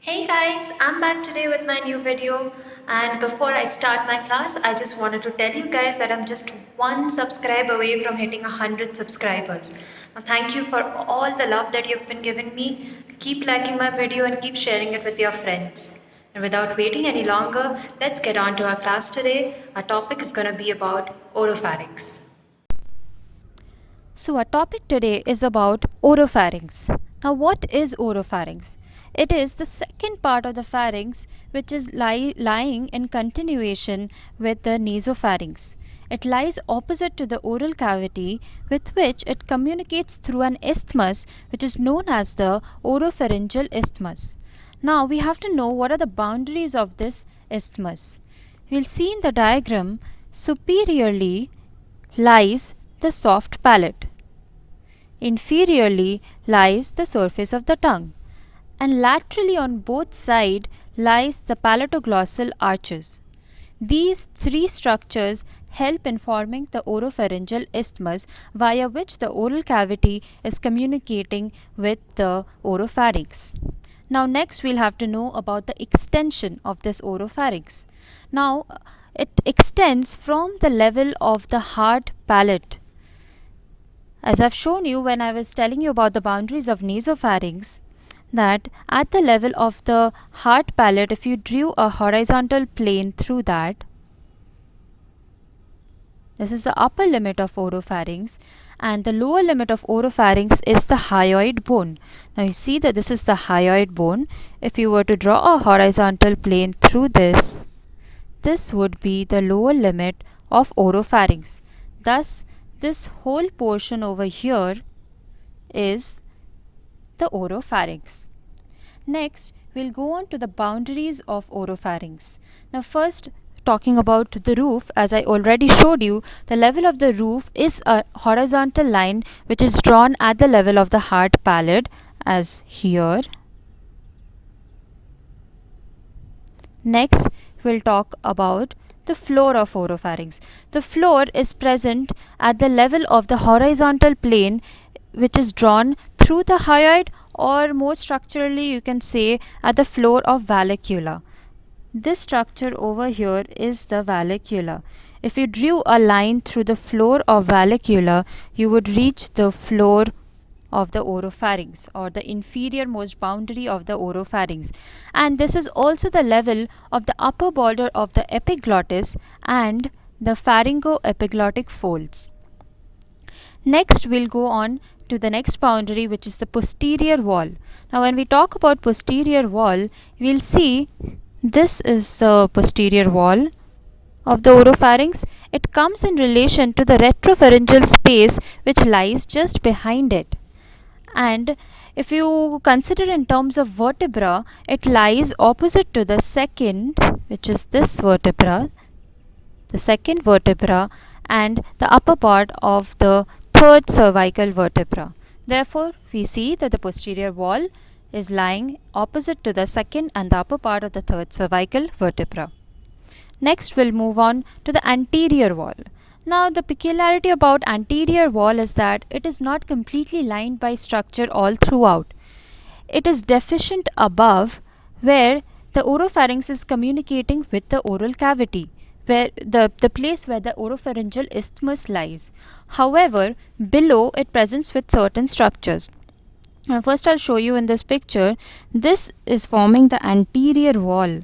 Hey guys, I'm back today with my new video. And before I start my class, I just wanted to tell you guys that I'm just one subscribe away from hitting 100 subscribers. Now, thank you for all the love that you've been giving me. Keep liking my video and keep sharing it with your friends. And without waiting any longer, let's get on to our class today. Our topic is going to be about oropharynx. So, our topic today is about oropharynx. Now, what is oropharynx? It is the second part of the pharynx which is lying in continuation with the nasopharynx. It lies opposite to the oral cavity with which it communicates through an isthmus which is known as the oropharyngeal isthmus. Now, we have to know what are the boundaries of this isthmus. We'll see in the diagram superiorly lies the soft palate. Inferiorly lies the surface of the tongue, and laterally on both sides lies the palatoglossal arches. These three structures help in forming the oropharyngeal isthmus via which the oral cavity is communicating with the oropharynx. Now next we'll have to know about the extension of this oropharynx. Now it extends from the level of the hard palate. As I've shown you when I was telling you about the boundaries of nasopharynx, that at the level of the hard palate, if you drew a horizontal plane through that, this is the upper limit of oropharynx, and the lower limit of oropharynx is the hyoid bone. Now you see that this is the hyoid bone. If you were to draw a horizontal plane through this, this would be the lower limit of oropharynx. Thus, this whole portion over here is the oropharynx. Next, we'll go on to the boundaries of oropharynx. Now, first, talking about the roof, as I already showed you, the level of the roof is a horizontal line which is drawn at the level of the hard palate, as here. Next, we'll talk about the floor of oropharynx. The floor is present at the level of the horizontal plane which is drawn through the hyoid, or more structurally you can say at the floor of vallecula. This structure over here is the vallecula. If you drew a line through the floor of vallecula, you would reach the floor of the oropharynx, or the inferior most boundary of the oropharynx, and this is also the level of the upper border of the epiglottis and the pharyngoepiglottic folds. Next we'll go on to the next boundary, which is the posterior wall. Now when we talk about posterior wall, we'll see this is the posterior wall of the oropharynx. It comes in relation to the retropharyngeal space which lies just behind it. And if you consider in terms of vertebra, it lies opposite to the second, which is this vertebra, the second vertebra, and the upper part of the third cervical vertebra. Therefore, we see that the posterior wall is lying opposite to the second and the upper part of the third cervical vertebra. Next, we'll move on to the anterior wall. Now, the peculiarity about anterior wall is that it is not completely lined by structure all throughout. It is deficient above, where the oropharynx is communicating with the oral cavity, where the place where the oropharyngeal isthmus lies. However, below it presents with certain structures. Now, first I'll show you in this picture. This is forming the anterior wall.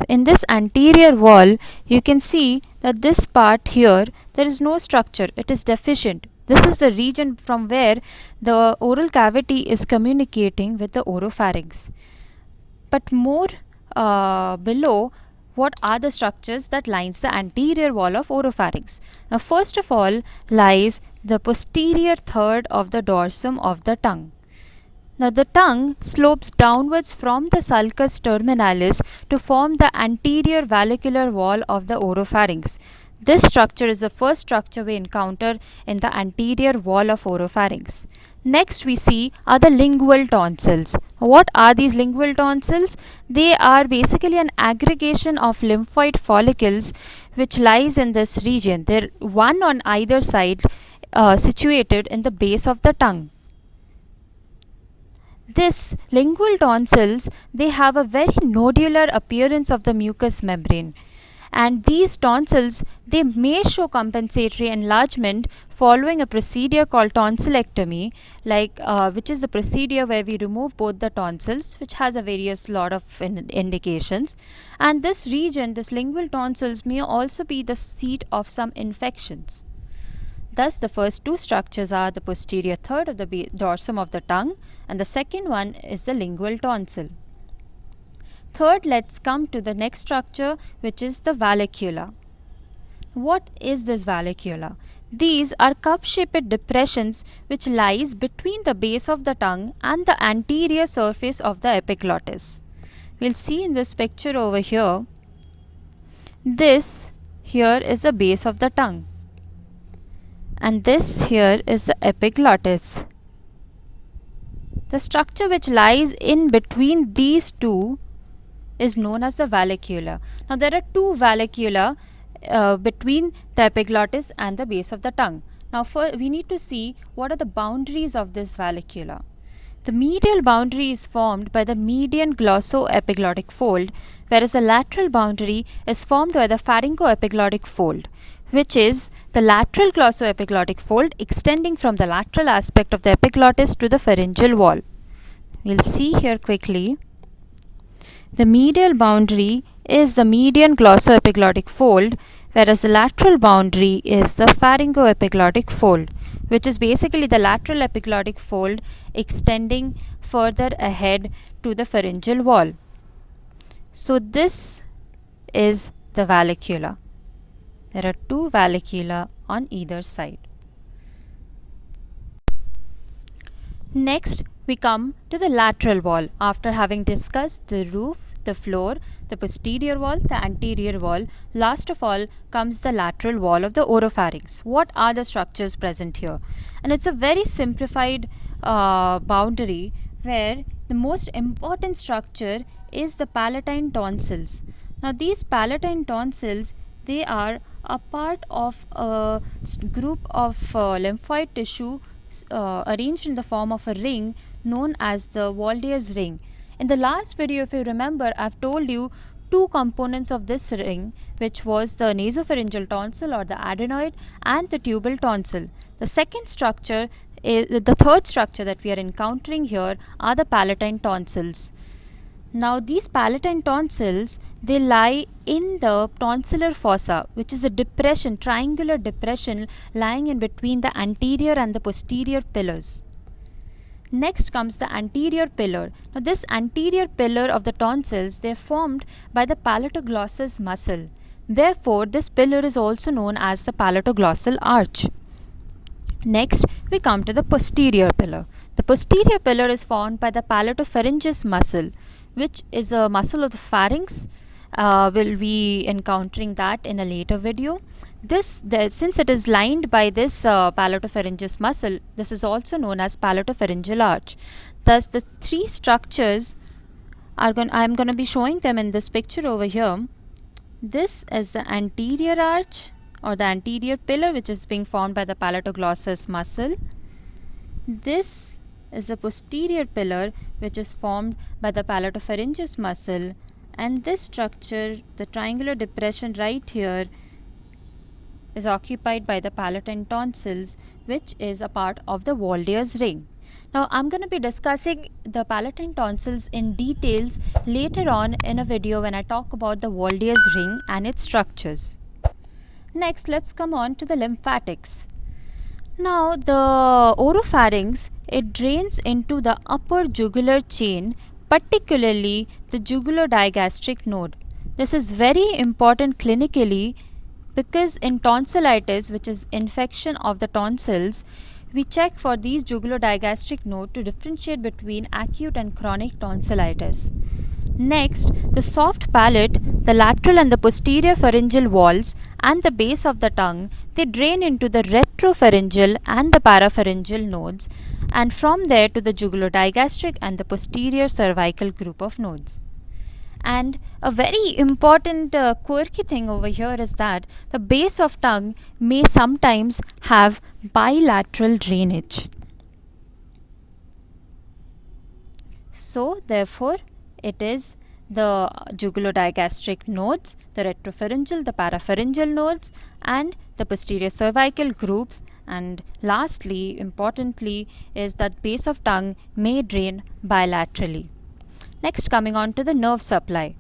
In this anterior wall, you can see that this part here, there is no structure, it is deficient. This is the region from where the oral cavity is communicating with the oropharynx. But more below, what are the structures that lines the anterior wall of oropharynx? Now first of all lies the posterior third of the dorsum of the tongue. Now the tongue slopes downwards from the sulcus terminalis to form the anterior vallecular wall of the oropharynx. This structure is the first structure we encounter in the anterior wall of oropharynx. Next we see are the lingual tonsils. What are these lingual tonsils? They are basically an aggregation of lymphoid follicles which lies in this region. They're one on either side situated in the base of the tongue. This lingual tonsils, they have a very nodular appearance of the mucous membrane, and these tonsils, they may show compensatory enlargement following a procedure called tonsillectomy, which is a procedure where we remove both the tonsils, which has a various lot of indications. And this region, this lingual tonsils, may also be the seat of some infections. Thus, the first two structures are the posterior third of the dorsum of the tongue, and the second one is the lingual tonsil. Third, let's come to the next structure, which is the vallecula. What is this vallecula? These are cup-shaped depressions which lies between the base of the tongue and the anterior surface of the epiglottis. We'll see in this picture over here. This here is the base of the tongue, and this here is the epiglottis. The structure which lies in between these two is known as the vallecula. Now there are two vallecula between the epiglottis and the base of the tongue. Now we need to see what are the boundaries of this vallecula. The medial boundary is formed by the median glossoepiglottic fold, whereas the lateral boundary is formed by the pharyngoepiglottic fold, which is the lateral glossoepiglottic fold extending from the lateral aspect of the epiglottis to the pharyngeal wall. We'll see here quickly. The medial boundary is the median glossoepiglottic fold, whereas the lateral boundary is the pharyngoepiglottic fold, which is basically the lateral epiglottic fold extending further ahead to the pharyngeal wall. So this is the vallecula. There are two vallecula on either side. Next, we come to the lateral wall. After having discussed the roof, the floor, the posterior wall, the anterior wall, last of all comes the lateral wall of the oropharynx. What are the structures present here? And it's a very simplified boundary where the most important structure is the palatine tonsils. Now these palatine tonsils, they are a part of a group of lymphoid tissue arranged in the form of a ring known as the Walde's ring. In the last video, if you remember, I've told you two components of this ring, which was the nasopharyngeal tonsil or the adenoid and the tubal tonsil. The second structure, the third structure that we are encountering here are the palatine tonsils. Now these palatine tonsils, they lie in the tonsillar fossa, which is a depression, triangular depression lying in between the anterior and the posterior pillars. Next comes the anterior pillar. Now this anterior pillar of the tonsils, they are formed by the palatoglossal muscle. Therefore, this pillar is also known as the palatoglossal arch. Next, we come to the posterior pillar. The posterior pillar is formed by the palatopharyngeus muscle, which is a muscle of the pharynx. We'll be encountering that in a later video. Since it is lined by this palatopharyngeus muscle, this is also known as palatopharyngeal arch. Thus, the three structures I'm going to be showing them in this picture over here. This is the anterior arch or the anterior pillar, which is being formed by the palatoglossal muscle. This is the posterior pillar, which is formed by the palatopharyngeus muscle, and this structure, the triangular depression right here, is occupied by the palatine tonsils, which is a part of the Walde's ring. Now I'm going to be discussing the palatine tonsils in details later on in a video when I talk about the Walde's ring and its structures. Next, let's come on to the lymphatics. Now the oropharynx, it drains into the upper jugular chain, particularly the jugulodigastric node. This is very important clinically because in tonsillitis, which is infection of the tonsils, we check for these jugulodigastric node to differentiate between acute and chronic tonsillitis. Next, the soft palate, the lateral and the posterior pharyngeal walls and the base of the tongue, they drain into the retropharyngeal and the parapharyngeal nodes, and from there to the jugulodigastric and the posterior cervical group of nodes. And a very important quirky thing over here is that the base of tongue may sometimes have bilateral drainage. So therefore it is the jugulodigastric nodes, the retropharyngeal, the parapharyngeal nodes, and the posterior cervical groups, and lastly, importantly, is that base of tongue may drain bilaterally. Next, coming on to the nerve supply.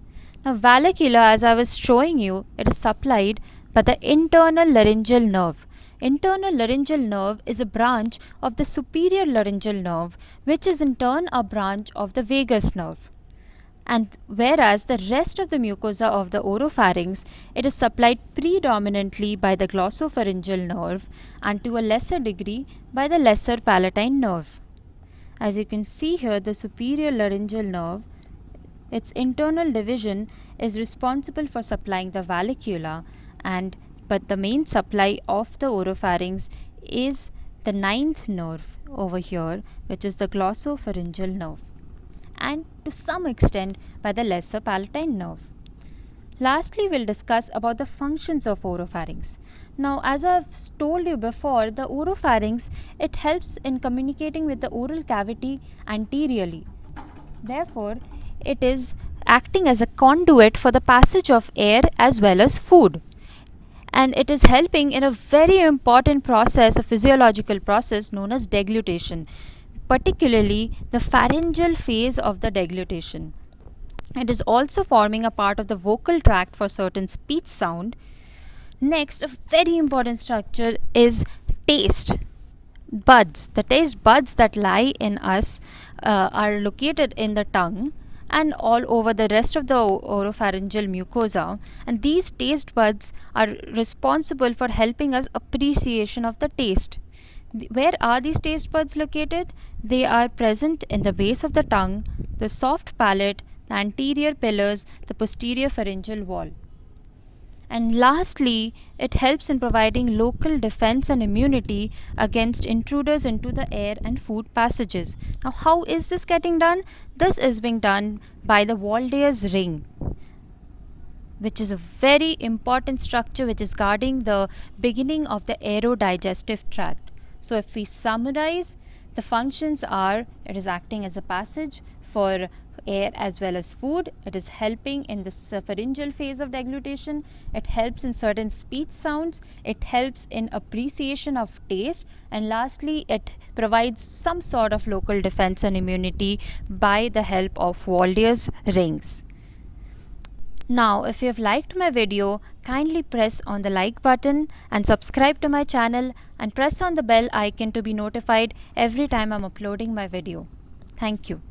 Now, vallecula, as I was showing you, it is supplied by the internal laryngeal nerve. Internal laryngeal nerve is a branch of the superior laryngeal nerve, which is in turn a branch of the vagus nerve. And whereas the rest of the mucosa of the oropharynx, it is supplied predominantly by the glossopharyngeal nerve and to a lesser degree by the lesser palatine nerve. As you can see here, the superior laryngeal nerve, its internal division is responsible for supplying the vallecula, but the main supply of the oropharynx is the ninth nerve over here, which is the glossopharyngeal nerve, and to some extent by the lesser palatine nerve. Lastly, we'll discuss about the functions of oropharynx. Now, as I've told you before, the oropharynx, it helps in communicating with the oral cavity anteriorly. Therefore, it is acting as a conduit for the passage of air as well as food. And it is helping in a very important process, a physiological process known as deglutition, particularly the pharyngeal phase of the deglutition. It is also forming a part of the vocal tract for certain speech sound. Next, a very important structure is taste buds. The taste buds that lie in us are located in the tongue and all over the rest of the oropharyngeal mucosa, and these taste buds are responsible for helping us appreciation of the taste. Where are these taste buds located? They are present in the base of the tongue, the soft palate, the anterior pillars, the posterior pharyngeal wall. And lastly, it helps in providing local defense and immunity against intruders into the air and food passages. Now, how is this getting done? This is being done by the Waldear's ring, which is a very important structure which is guarding the beginning of the aerodigestive tract. So, if we summarize, the functions are: it is acting as a passage for air as well as food, it is helping in the pharyngeal phase of deglutition, it helps in certain speech sounds, it helps in appreciation of taste, and lastly, it provides some sort of local defense and immunity by the help of Waldear's rings. Now, if you have liked my video, kindly press on the like button and subscribe to my channel and press on the bell icon to be notified every time I'm uploading my video. Thank you.